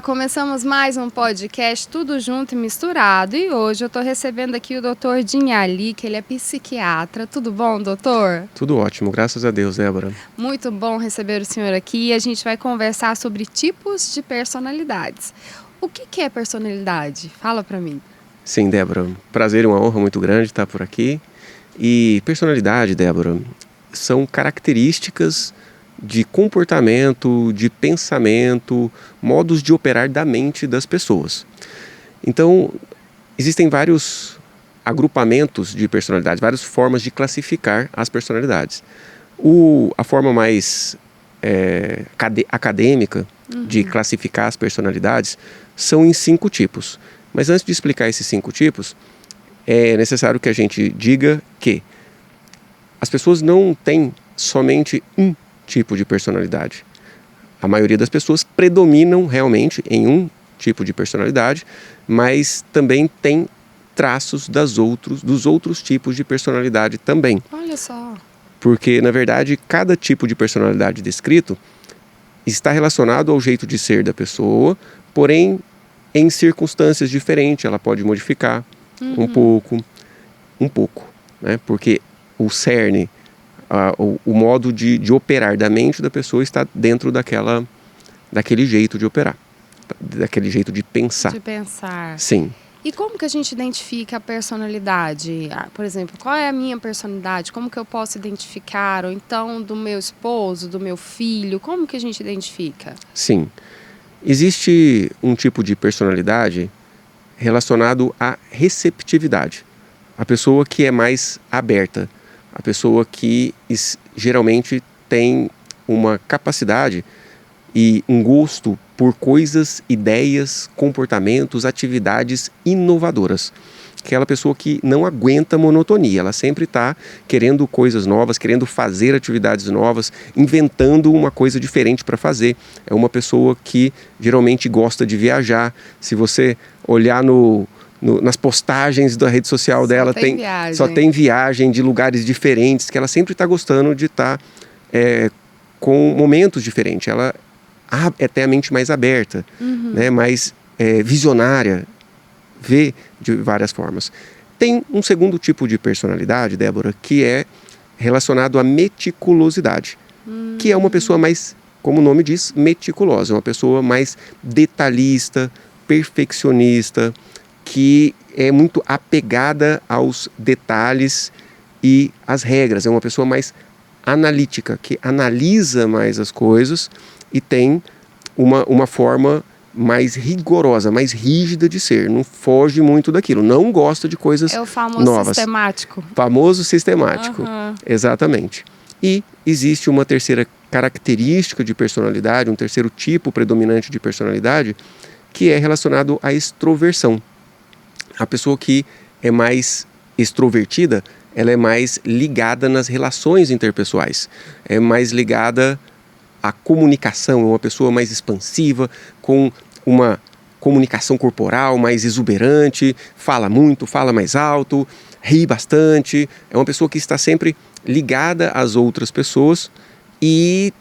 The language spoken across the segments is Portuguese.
Começamos mais um podcast Tudo Junto e Misturado. E hoje eu estou recebendo aqui o Dr. Dinhali, que ele é psiquiatra. Tudo bom, doutor? Tudo ótimo, graças a Deus, Débora. Muito bom receber o senhor aqui e a gente vai conversar sobre tipos de personalidades. O que é personalidade? Fala para mim. Sim, Débora, prazer e uma honra muito grande estar por aqui. E personalidade, Débora, são características de comportamento, de pensamento, modos de operar da mente das pessoas. Então, existem vários agrupamentos de personalidades, várias formas de classificar as personalidades. A forma mais acadêmica de classificar as personalidades são em 5 tipos. Mas antes de explicar esses 5 tipos, é necessário que a gente diga que as pessoas não têm somente um tipo de personalidade. A maioria das pessoas predominam realmente em um tipo de personalidade, mas também tem traços dos outros tipos de personalidade também. Olha só. Porque, na verdade, cada tipo de personalidade descrito está relacionado ao jeito de ser da pessoa, porém, em circunstâncias diferentes, ela pode modificar um pouco, né? Porque o cerne, o modo de operar da mente da pessoa está dentro daquele jeito de operar, daquele jeito de pensar. De pensar. Sim. E como que a gente identifica a personalidade? Por exemplo, qual é a minha personalidade? Como que eu posso identificar? Ou então do meu esposo, do meu filho? Como que a gente identifica? Sim. Existe um tipo de personalidade relacionado à receptividade. A pessoa que é mais aberta. A pessoa que geralmente tem uma capacidade e um gosto por coisas, ideias, comportamentos, atividades inovadoras. Aquela pessoa que não aguenta monotonia, ela sempre está querendo coisas novas, querendo fazer atividades novas, inventando uma coisa diferente para fazer. É uma pessoa que geralmente gosta de viajar. Se você olhar nas postagens da rede social dela, só tem viagem de lugares diferentes, que ela sempre está gostando de estar com momentos diferentes. Ela tem a mente mais aberta, né, mais visionária, vê de várias formas. Tem um segundo tipo de personalidade, Débora, que é relacionado à meticulosidade, que é uma pessoa mais, como o nome diz, meticulosa, uma pessoa mais detalhista, perfeccionista, que é muito apegada aos detalhes e às regras. É uma pessoa mais analítica, que analisa mais as coisas e tem uma forma mais rigorosa, mais rígida de ser. Não foge muito daquilo, não gosta de coisas novas. É o famoso sistemático. Famoso sistemático, exatamente. E existe uma terceira característica de personalidade, um terceiro tipo predominante de personalidade, que é relacionado à extroversão. A pessoa que é mais extrovertida, ela é mais ligada nas relações interpessoais, é mais ligada à comunicação, é uma pessoa mais expansiva, com uma comunicação corporal mais exuberante, fala muito, fala mais alto, ri bastante, é uma pessoa que está sempre ligada às outras pessoas e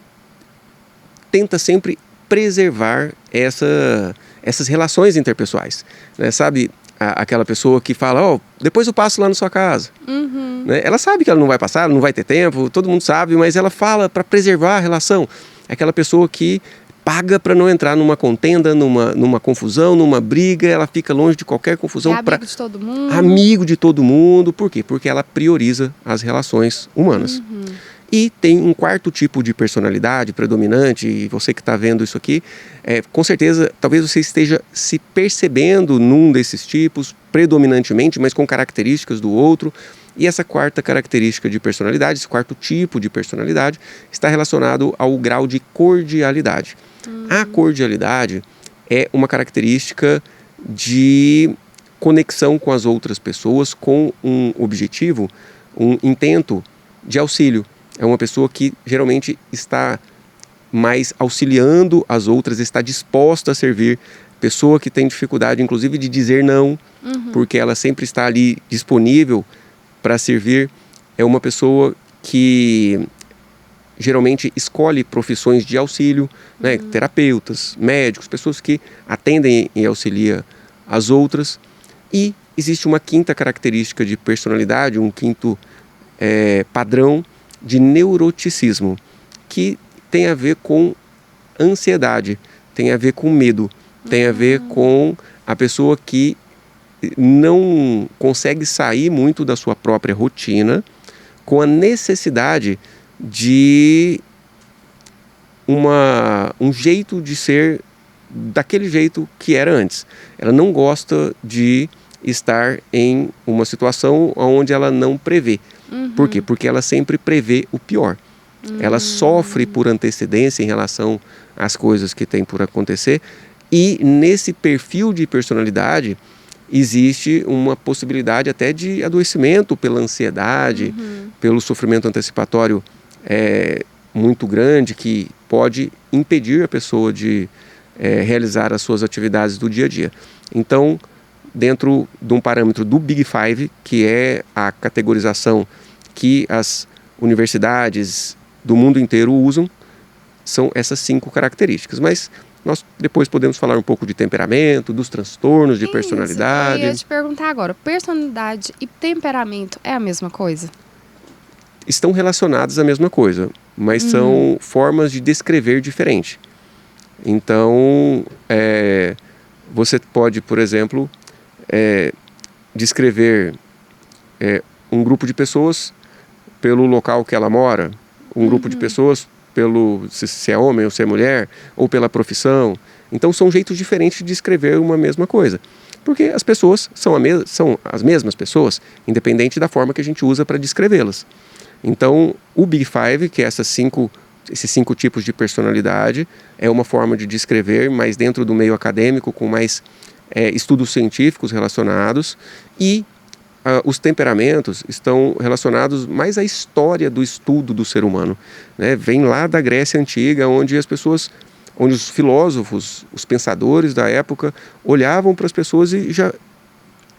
tenta sempre preservar essas relações interpessoais, né? Sabe, aquela pessoa que fala, depois eu passo lá na sua casa. Né? Ela sabe que ela não vai passar, ela não vai ter tempo, todo mundo sabe, mas ela fala para preservar a relação. É aquela pessoa que paga para não entrar numa contenda, numa confusão, numa briga, ela fica longe de qualquer confusão. É amigo de todo mundo. Amigo de todo mundo. Por quê? Porque ela prioriza as relações humanas. E tem um quarto tipo de personalidade predominante, e você que está vendo isso aqui, com certeza, talvez você esteja se percebendo num desses tipos, predominantemente, mas com características do outro. E essa quarta característica de personalidade, esse quarto tipo de personalidade, está relacionado ao grau de cordialidade. A cordialidade é uma característica de conexão com as outras pessoas, com um objetivo, um intento de auxílio. É uma pessoa que geralmente está mais auxiliando as outras, está disposta a servir. Pessoa que tem dificuldade, inclusive, de dizer não, porque ela sempre está ali disponível para servir. É uma pessoa que geralmente escolhe profissões de auxílio, né? Terapeutas, médicos, pessoas que atendem e auxiliam as outras. E existe uma quinta característica de personalidade, um quinto padrão de neuroticismo, que tem a ver com ansiedade, tem a ver com medo, tem a ver com a pessoa que não consegue sair muito da sua própria rotina, com a necessidade de um jeito de ser daquele jeito que era antes. Ela não gosta de estar em uma situação onde ela não prevê. Por quê? Porque ela sempre prevê o pior. Ela sofre por antecedência em relação às coisas que tem por acontecer, e nesse perfil de personalidade existe uma possibilidade até de adoecimento pela ansiedade, pelo sofrimento antecipatório muito grande, que pode impedir a pessoa de realizar as suas atividades do dia a dia. Então, dentro de um parâmetro do Big Five, que é a categorização que as universidades do mundo inteiro usam, são essas 5 características. Mas nós depois podemos falar um pouco de temperamento, dos transtornos de personalidade. Eu ia te perguntar agora, personalidade e temperamento é a mesma coisa? Estão relacionados à mesma coisa, mas são formas de descrever diferente. Então, você pode, por exemplo, descrever um grupo de pessoas pelo local que ela mora, um grupo de pessoas pelo se é homem ou se é mulher, ou pela profissão. Então são jeitos diferentes de descrever uma mesma coisa, porque as pessoas são as mesmas pessoas, independente da forma que a gente usa para descrevê-las. Então o Big Five, que é esses 5 tipos de personalidade, é uma forma de descrever, mas dentro do meio acadêmico, com mais estudos científicos relacionados. E os temperamentos estão relacionados mais à história do estudo do ser humano, né? Vem lá da Grécia Antiga, onde os filósofos, os pensadores da época, olhavam para as pessoas e já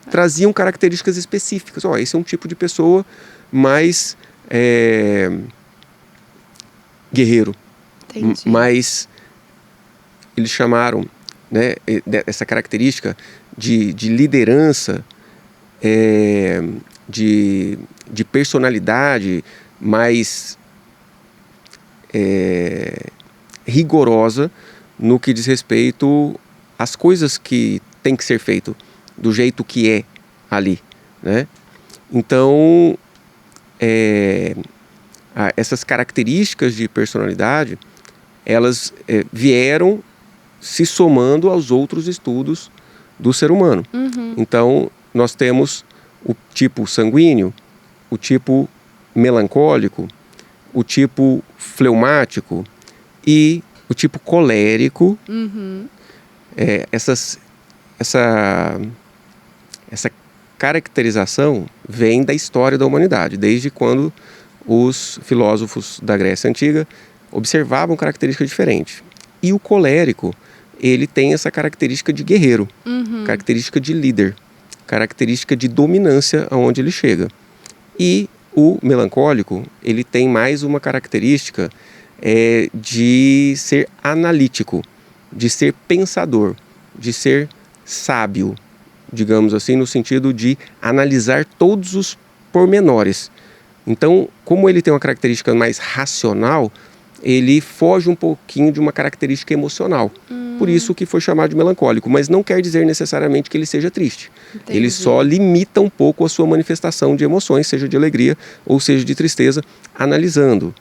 traziam características específicas. Esse é um tipo de pessoa mais guerreiro. Entendi. Mas eles chamaram, né, essa característica de liderança, de personalidade mais rigorosa no que diz respeito às coisas que tem que ser feito do jeito que é ali, né? Então, essas características de personalidade, elas vieram se somando aos outros estudos do ser humano. Então, nós temos o tipo sanguíneo, o tipo melancólico, o tipo fleumático e o tipo colérico. Essa caracterização vem da história da humanidade, desde quando os filósofos da Grécia Antiga observavam características diferentes. E o colérico, ele tem essa característica de guerreiro, característica de líder, característica de dominância aonde ele chega. E o melancólico, ele tem mais uma característica de ser analítico, de ser pensador, de ser sábio, digamos assim, no sentido de analisar todos os pormenores. Então, como ele tem uma característica mais racional, ele foge um pouquinho de uma característica emocional. Por isso que foi chamado de melancólico, mas não quer dizer necessariamente que ele seja triste. Entendi. Ele só limita um pouco a sua manifestação de emoções, seja de alegria ou seja de tristeza, analisando.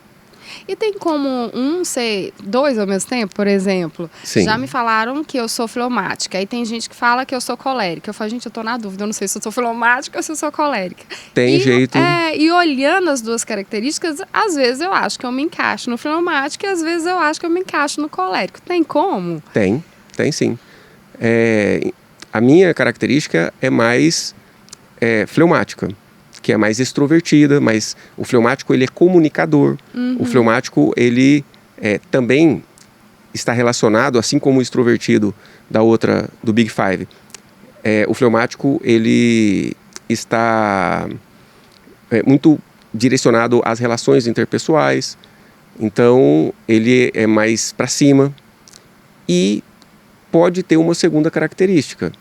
E tem como ser 2 ao mesmo tempo, por exemplo? Sim. Já me falaram que eu sou fleumática. Aí tem gente que fala que eu sou colérica. Eu falo, gente, eu tô na dúvida. Eu não sei se eu sou fleumática ou se eu sou colérica. Tem jeito. E olhando as duas características, às vezes eu acho que eu me encaixo no fleumático e às vezes eu acho que eu me encaixo no colérico. Tem como? Tem sim. A minha característica é mais fleumática, que é mais extrovertida, mas o fleumático ele é comunicador. O fleumático ele também está relacionado, assim como o extrovertido do Big Five. O fleumático ele está muito direcionado às relações interpessoais. Então, ele é mais para cima e pode ter uma segunda característica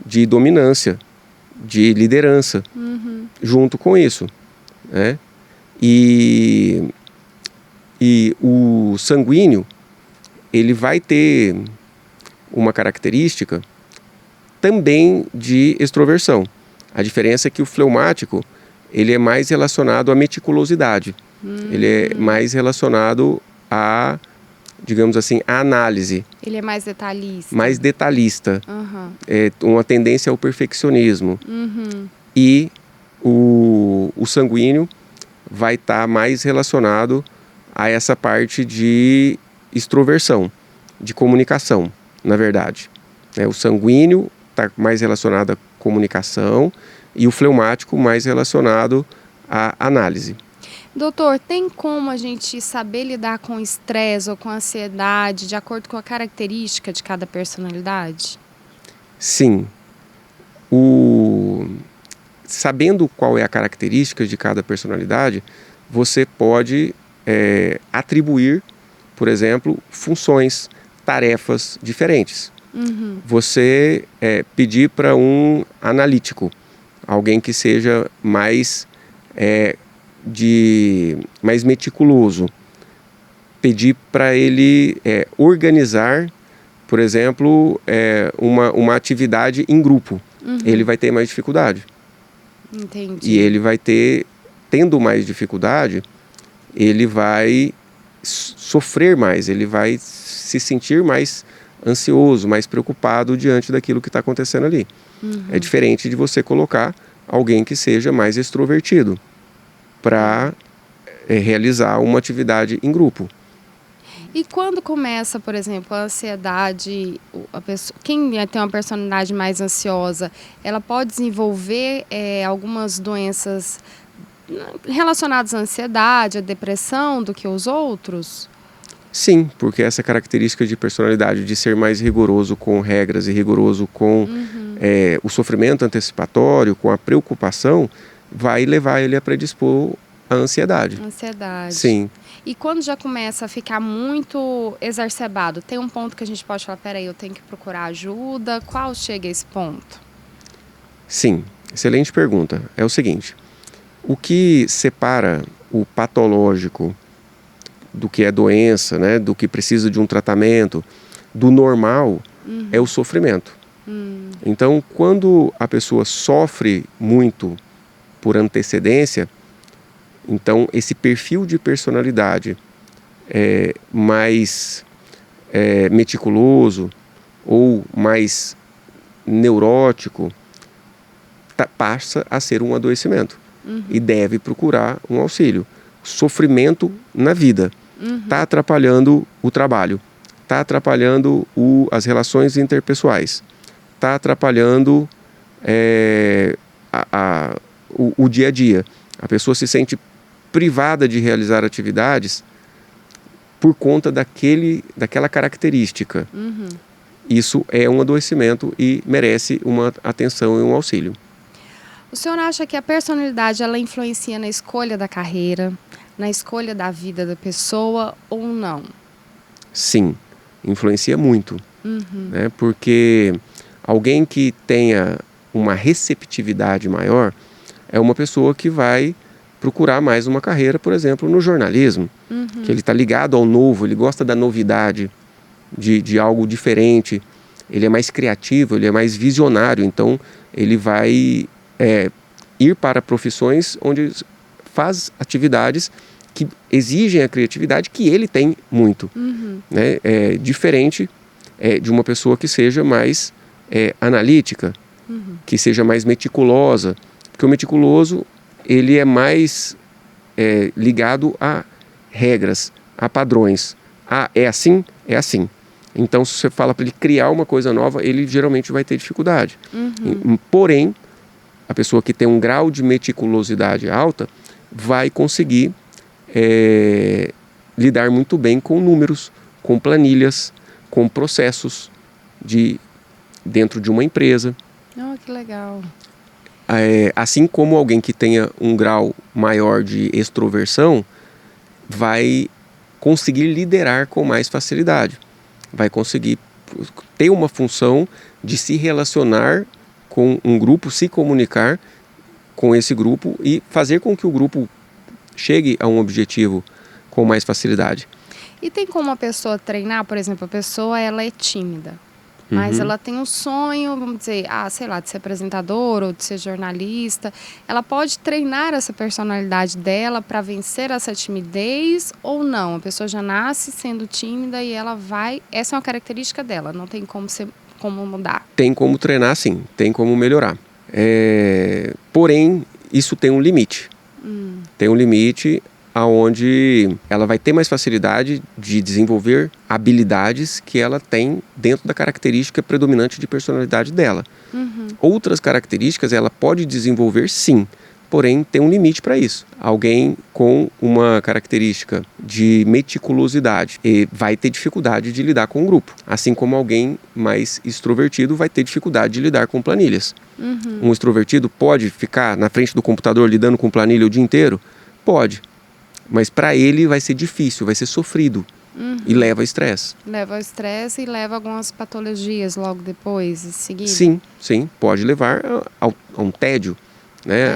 de dominância, de liderança, junto com isso, né? E o sanguíneo, ele vai ter uma característica também de extroversão. A diferença é que o fleumático, ele é mais relacionado à meticulosidade. Ele é mais relacionado a, digamos assim, a análise. Ele é mais detalhista. Mais detalhista. É uma tendência ao perfeccionismo. E o sanguíneo vai estar mais relacionado a essa parte de extroversão, de comunicação, na verdade. O sanguíneo está mais relacionado à comunicação e o fleumático mais relacionado à análise. Doutor, tem como a gente saber lidar com estresse ou com ansiedade de acordo com a característica de cada personalidade? Sim. Sabendo qual é a característica de cada personalidade, você pode atribuir, por exemplo, funções, tarefas diferentes. Você pedir para um analítico, alguém que seja mais meticuloso, pedir para ele organizar, por exemplo, uma atividade em grupo. Ele vai ter mais dificuldade. Entendi. E ele vai tendo mais dificuldade, ele vai sofrer mais, ele vai se sentir mais ansioso, mais preocupado diante daquilo que está acontecendo ali. É diferente de você colocar alguém que seja mais extrovertido para realizar uma atividade em grupo. E quando começa, por exemplo, a ansiedade, quem tem uma personalidade mais ansiosa, ela pode desenvolver algumas doenças relacionadas à ansiedade, à depressão, do que os outros? Sim, porque essa característica de personalidade de ser mais rigoroso com regras e rigoroso com o sofrimento antecipatório, com a preocupação, vai levar ele a predispor à ansiedade. Ansiedade. Sim. E quando já começa a ficar muito exacerbado, tem um ponto que a gente pode falar, peraí, eu tenho que procurar ajuda? Qual chega a esse ponto? Sim, excelente pergunta. É o seguinte, o que separa o patológico do que é doença, né, do que precisa de um tratamento, do normal, é o sofrimento. Então, quando a pessoa sofre muito por antecedência, então esse perfil de personalidade mais meticuloso ou mais neurótico passa a ser um adoecimento e deve procurar um auxílio. Sofrimento na vida está atrapalhando o trabalho, está atrapalhando as relações interpessoais, está atrapalhando o dia a dia. A pessoa se sente privada de realizar atividades por conta daquela característica. Isso é um adoecimento e merece uma atenção e um auxílio. O senhor acha que a personalidade ela influencia na escolha da carreira, na escolha da vida da pessoa ou não? Sim, influencia muito. Né? Porque alguém que tenha uma receptividade maior é uma pessoa que vai procurar mais uma carreira, por exemplo, no jornalismo, que ele está ligado ao novo, ele gosta da novidade, de algo diferente, ele é mais criativo, ele é mais visionário, então ele vai ir para profissões onde faz atividades que exigem a criatividade que ele tem muito, né? Diferente de uma pessoa que seja mais analítica, que seja mais meticulosa, porque o meticuloso ele é mais ligado a regras, a padrões. É assim, é assim. Então, se você fala para ele criar uma coisa nova, ele geralmente vai ter dificuldade. Porém, a pessoa que tem um grau de meticulosidade alta vai conseguir lidar muito bem com números, com planilhas, com processos dentro de uma empresa. Oh, que legal. Assim como alguém que tenha um grau maior de extroversão vai conseguir liderar com mais facilidade, vai conseguir ter uma função de se relacionar com um grupo, se comunicar com esse grupo e fazer com que o grupo chegue a um objetivo com mais facilidade. E tem como a pessoa treinar, por exemplo, a pessoa ela é tímida, mas ela tem um sonho, vamos dizer, sei lá, de ser apresentadora ou de ser jornalista. Ela pode treinar essa personalidade dela para vencer essa timidez ou não? A pessoa já nasce sendo tímida e ela vai... Essa é uma característica dela, não tem como mudar. Tem como treinar, sim, tem como melhorar. Porém, isso tem um limite. Tem um limite onde ela vai ter mais facilidade de desenvolver habilidades que ela tem dentro da característica predominante de personalidade dela. Outras características ela pode desenvolver, sim, porém tem um limite para isso. Alguém com uma característica de meticulosidade vai ter dificuldade de lidar com o grupo, assim como alguém mais extrovertido vai ter dificuldade de lidar com planilhas. Um extrovertido pode ficar na frente do computador lidando com planilha o dia inteiro? Pode, mas para ele vai ser difícil, vai ser sofrido e leva a estresse. Leva ao estresse e leva a algumas patologias logo depois, em seguida? Sim, pode levar a um tédio, né?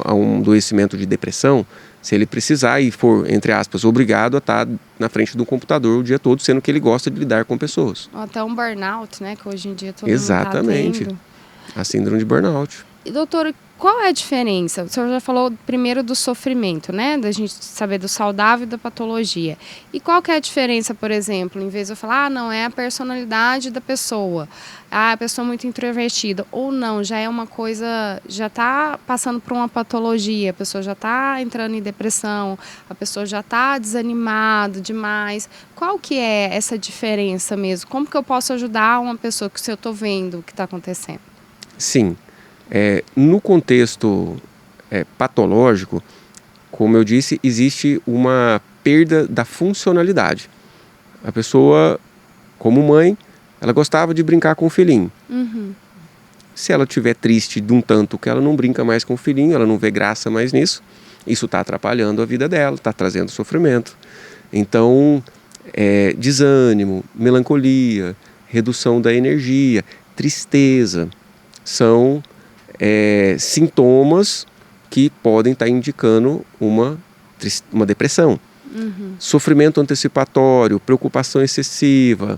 A um adoecimento de depressão, se ele precisar e for, entre aspas, obrigado a estar na frente do computador o dia todo, sendo que ele gosta de lidar com pessoas. Ou até um burnout, né? Que hoje em dia todo Exatamente. mundo tá tendo. A síndrome de burnout. E, doutora, qual é a diferença? O senhor já falou primeiro do sofrimento, né? Da gente saber do saudável e da patologia. E qual que é a diferença, por exemplo, em vez de eu falar, não, é a personalidade da pessoa. A pessoa muito introvertida. Ou não, já é uma coisa, já está passando por uma patologia, a pessoa já está entrando em depressão, a pessoa já está desanimada demais. Qual que é essa diferença mesmo? Como que eu posso ajudar uma pessoa que eu estou vendo o que está acontecendo? Sim. No contexto patológico, como eu disse, existe uma perda da funcionalidade. A pessoa, como mãe, ela gostava de brincar com o filhinho. Se ela estiver triste de um tanto que ela não brinca mais com o filhinho, ela não vê graça mais nisso, isso está atrapalhando a vida dela, está trazendo sofrimento. Então, desânimo, melancolia, redução da energia, tristeza, são sintomas que podem estar indicando uma depressão. Sofrimento antecipatório, preocupação excessiva,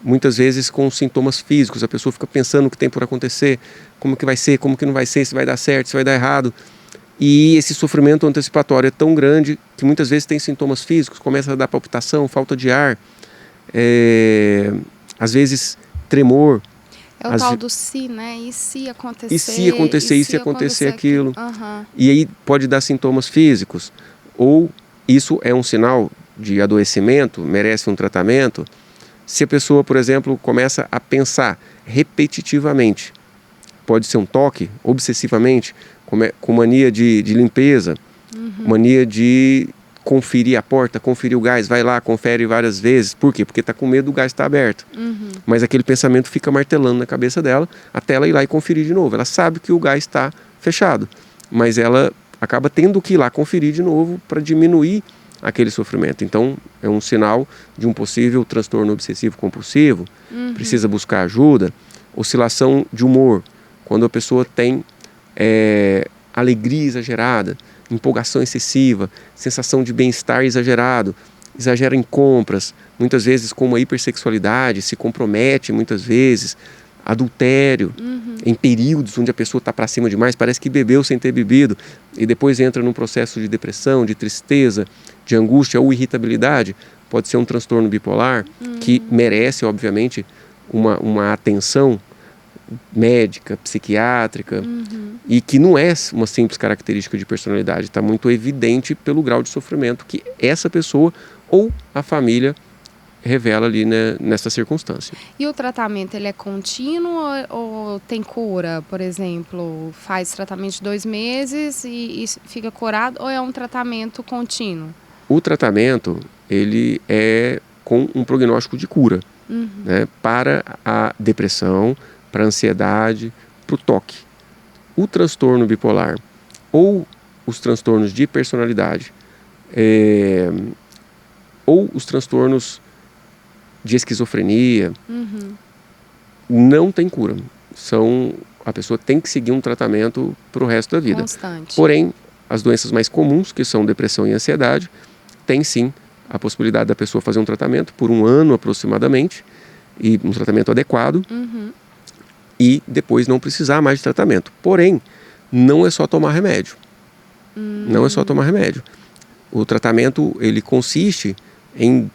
muitas vezes com sintomas físicos, a pessoa fica pensando o que tem por acontecer, como que vai ser, como que não vai ser, se vai dar certo, se vai dar errado. E esse sofrimento antecipatório é tão grande que muitas vezes tem sintomas físicos, começa a dar palpitação, falta de ar, às vezes tremor. É o tal do se, né? E se acontecer? E se acontecer, e se acontecer aquilo? E aí pode dar sintomas físicos. Ou isso é um sinal de adoecimento, merece um tratamento. Se a pessoa, por exemplo, começa a pensar repetitivamente, pode ser um toque, obsessivamente, com mania de limpeza, mania de conferir a porta, conferir o gás, vai lá, confere várias vezes. Por quê? Porque está com medo do gás estar aberto. Mas aquele pensamento fica martelando na cabeça dela até ela ir lá e conferir de novo. Ela sabe que o gás está fechado, mas ela acaba tendo que ir lá conferir de novo para diminuir aquele sofrimento. Então, é um sinal de um possível transtorno obsessivo compulsivo, precisa buscar ajuda. Oscilação de humor, quando a pessoa tem alegria exagerada, empolgação excessiva, sensação de bem-estar exagerado, exagera em compras, muitas vezes com uma hipersexualidade, se compromete muitas vezes, adultério, em períodos onde a pessoa está para cima demais, parece que bebeu sem ter bebido, e depois entra num processo de depressão, de tristeza, de angústia ou irritabilidade, pode ser um transtorno bipolar, que merece, obviamente, uma atenção médica, psiquiátrica, e que não é uma simples característica de personalidade, está muito evidente pelo grau de sofrimento que essa pessoa ou a família revela ali, né, nessa circunstância. E o tratamento, ele é contínuo ou tem cura? Por exemplo, faz tratamento de 2 meses e fica curado, ou é um tratamento contínuo? O tratamento, ele é com um prognóstico de cura, né, para a depressão, para a ansiedade, para o toque. O transtorno bipolar ou os transtornos de personalidade, ou os transtornos de esquizofrenia, não tem cura. A pessoa tem que seguir um tratamento para o resto da vida. Constante. Porém, as doenças mais comuns, que são depressão e ansiedade, tem sim a possibilidade da pessoa fazer um tratamento por 1 ano aproximadamente, e um tratamento adequado, e depois não precisar mais de tratamento. Porém, não é só tomar remédio. Não é só tomar remédio. O tratamento, ele consiste em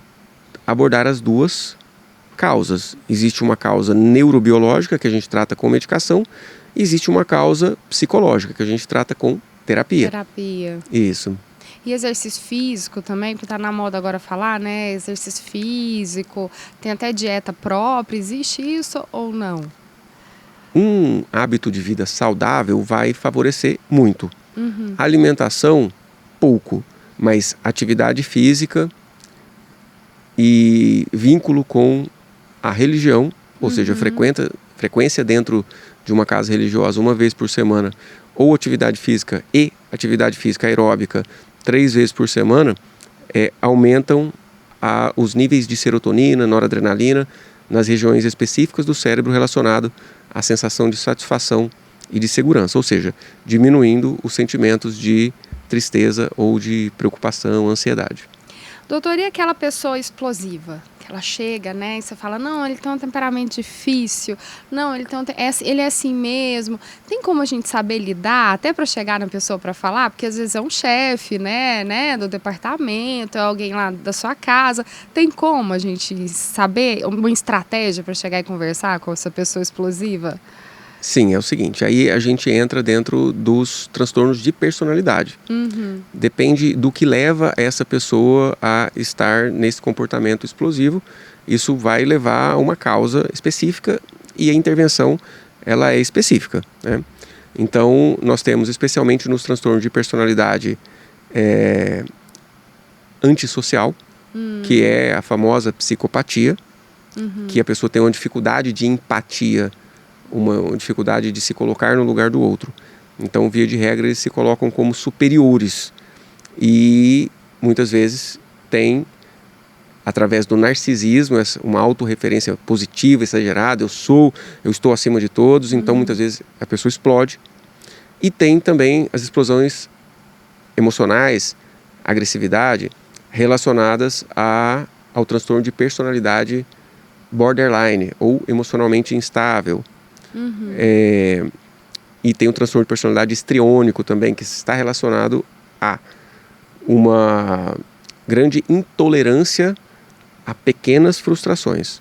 abordar as duas causas. Existe uma causa neurobiológica, que a gente trata com medicação, e existe uma causa psicológica, que a gente trata com terapia. Terapia. Isso. E exercício físico também, porque tá na moda agora falar, né? Exercício físico, tem até dieta própria, existe isso ou não? Um hábito de vida saudável vai favorecer muito. Alimentação, pouco, mas atividade física e vínculo com a religião, ou seja, frequência dentro de uma casa religiosa 1 vez por semana, ou atividade física aeróbica 3 vezes por semana, aumentam os níveis de serotonina, noradrenalina, nas regiões específicas do cérebro relacionado à sensação de satisfação e de segurança, ou seja, diminuindo os sentimentos de tristeza ou de preocupação, ansiedade. Doutor, e aquela pessoa explosiva? Que ela chega, né, e você fala, não, ele tem um temperamento difícil, não, ele é assim mesmo. Tem como a gente saber lidar, até para chegar na pessoa para falar? Porque às vezes é um chefe, né, do departamento, é alguém lá da sua casa. Tem como a gente saber uma estratégia para chegar e conversar com essa pessoa explosiva? Sim, é o seguinte, aí a gente entra dentro dos transtornos de personalidade. Depende do que leva essa pessoa a estar nesse comportamento explosivo. Isso vai levar a uma causa específica e a intervenção ela é específica, né? Então, nós temos especialmente nos transtornos de personalidade antissocial, que é a famosa psicopatia, que a pessoa tem uma dificuldade de empatia, uma dificuldade de se colocar no lugar do outro. Então, via de regra, eles se colocam como superiores e muitas vezes tem, através do narcisismo, uma autorreferência positiva, exagerada, eu estou acima de todos, então muitas vezes a pessoa explode. E tem também as explosões emocionais, agressividade, relacionadas ao transtorno de personalidade borderline ou emocionalmente instável. E tem o transtorno de personalidade histriônico também, que está relacionado a uma grande intolerância a pequenas frustrações.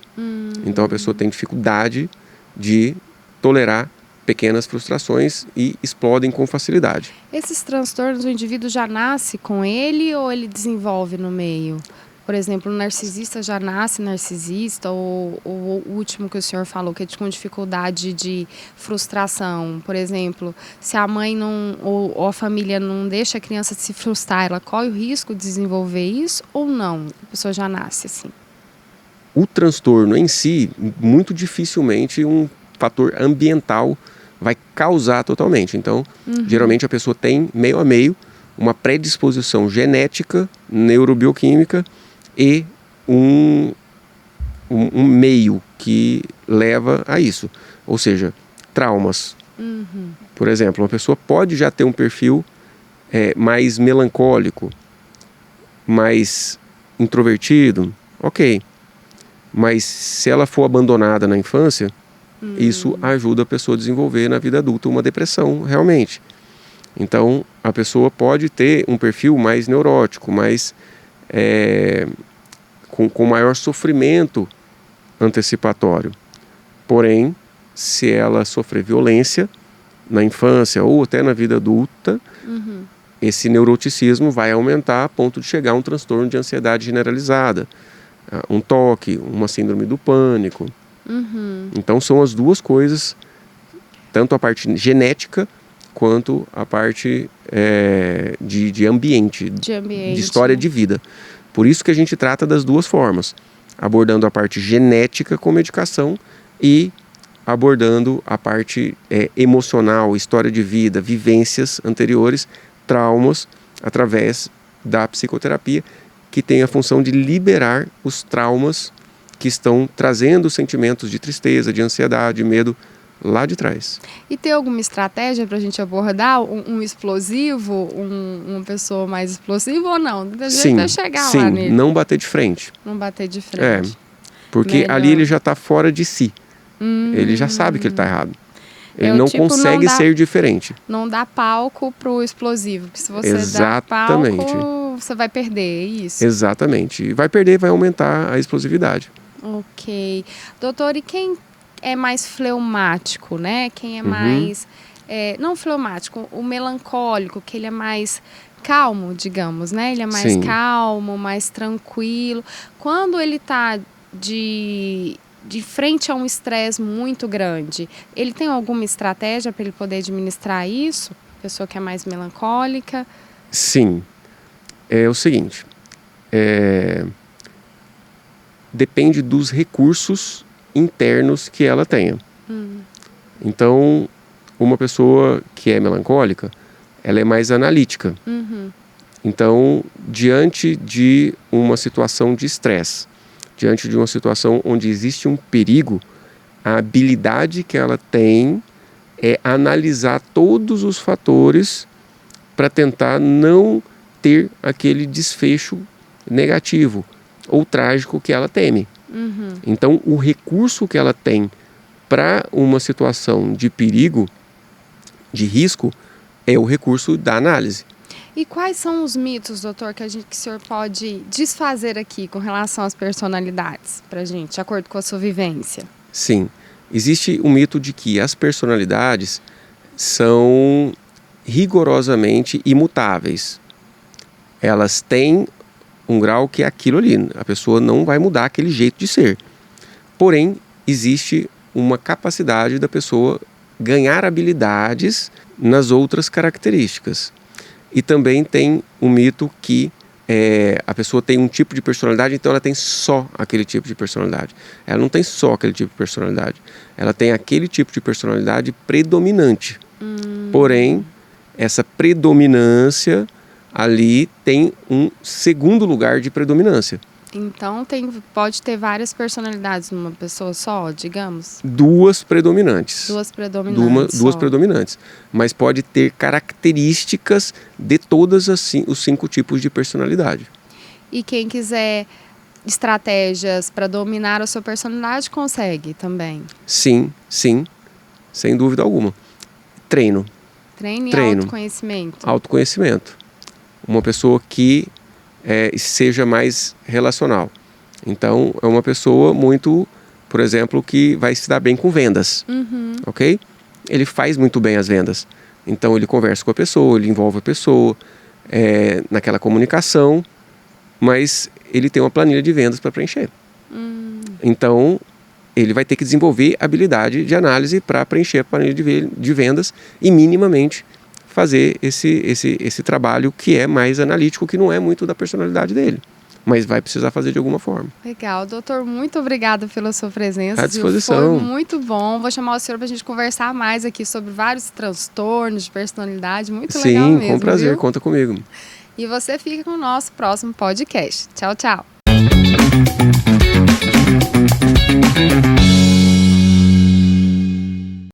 Então a pessoa tem dificuldade de tolerar pequenas frustrações e explodem com facilidade. Esses transtornos, o indivíduo já nasce com ele ou ele desenvolve no meio? Por exemplo, o narcisista já nasce narcisista, ou o último que o senhor falou, que é com dificuldade de frustração. Por exemplo, se a mãe ou a família não deixa a criança se frustrar, ela corre o risco de desenvolver isso ou não? A pessoa já nasce assim? O transtorno em si, muito dificilmente um fator ambiental vai causar totalmente. Então, geralmente a pessoa tem meio a meio uma predisposição genética, neurobioquímica, e um meio que leva a isso. Ou seja, traumas. Por exemplo, uma pessoa pode já ter um perfil mais melancólico, mais introvertido, ok. Mas se ela for abandonada na infância, isso ajuda a pessoa a desenvolver na vida adulta uma depressão, realmente. Então, a pessoa pode ter um perfil mais neurótico, mais com maior sofrimento antecipatório. Porém, se ela sofrer violência na infância ou até na vida adulta, esse neuroticismo vai aumentar a ponto de chegar a um transtorno de ansiedade generalizada, um toque, uma síndrome do pânico. Então são as duas coisas, tanto a parte genética quanto a parte de ambiente, de história de vida. Por isso que a gente trata das duas formas, abordando a parte genética com medicação e abordando a parte emocional, história de vida, vivências anteriores, traumas, através da psicoterapia que tem a função de liberar os traumas que estão trazendo sentimentos de tristeza, de ansiedade, medo lá de trás. E tem alguma estratégia para a gente abordar um explosivo, uma pessoa mais explosiva ou não? Sim, chegar lá nele. Não bater de frente. Não bater de frente. Porque Melhor. ali ele já está fora de si. Ele já sabe que ele está errado. Ele não tipo, consegue ser diferente. Não dá palco pro explosivo. Porque se você Exatamente. dá palco, você vai perder, é isso? Exatamente. Vai perder, vai aumentar a explosividade. Ok. Doutor, e quem é mais fleumático, né? Quem é mais... não fleumático, o melancólico, que ele é mais calmo, digamos, né? Ele é mais calmo, mais tranquilo. Quando ele está de frente a um estresse muito grande, ele tem alguma estratégia para ele poder administrar isso? Pessoa que é mais melancólica? Sim. É o seguinte, depende dos recursos internos que ela tenha. Então, uma pessoa que é melancólica, ela é mais analítica. Então, diante de uma situação de estresse, diante de uma situação onde existe um perigo, a habilidade que ela tem é analisar todos os fatores para tentar não ter aquele desfecho negativo ou trágico que ela teme. Então, o recurso que ela tem para uma situação de perigo, de risco, é o recurso da análise. E quais são os mitos, doutor, que o senhor pode desfazer aqui com relação às personalidades para a gente, de acordo com a sua vivência? Sim, existe o mito de que as personalidades são rigorosamente imutáveis. Elas têm um grau que é aquilo ali, a pessoa não vai mudar aquele jeito de ser. Porém, existe uma capacidade da pessoa ganhar habilidades nas outras características. E também tem um mito que a pessoa tem um tipo de personalidade, então ela tem só aquele tipo de personalidade. Ela não tem só aquele tipo de personalidade. Ela tem aquele tipo de personalidade predominante. Porém, essa predominância ali tem um segundo lugar de predominância. Então, pode ter várias personalidades numa pessoa só, digamos? Duas predominantes. Duas predominantes. Mas pode ter características de todas os 5 tipos de personalidade. E quem quiser estratégias para dominar a sua personalidade, consegue também? Sim, sem dúvida alguma. Treino. Treino e autoconhecimento. Autoconhecimento. Uma pessoa que seja mais relacional. Então, é uma pessoa muito, por exemplo, que vai se dar bem com vendas, ok? Ele faz muito bem as vendas. Então, ele conversa com a pessoa, ele envolve a pessoa naquela comunicação, mas ele tem uma planilha de vendas para preencher. Então, ele vai ter que desenvolver habilidade de análise para preencher a planilha de vendas e minimamente fazer esse trabalho que é mais analítico, que não é muito da personalidade dele, mas vai precisar fazer de alguma forma. Legal, doutor, muito obrigada pela sua presença. À disposição. Foi muito bom. Vou chamar o senhor para a gente conversar mais aqui sobre vários transtornos de personalidade. Muito legal mesmo. Sim, com prazer, viu? Conta comigo. E você fica com o nosso próximo podcast. Tchau, tchau.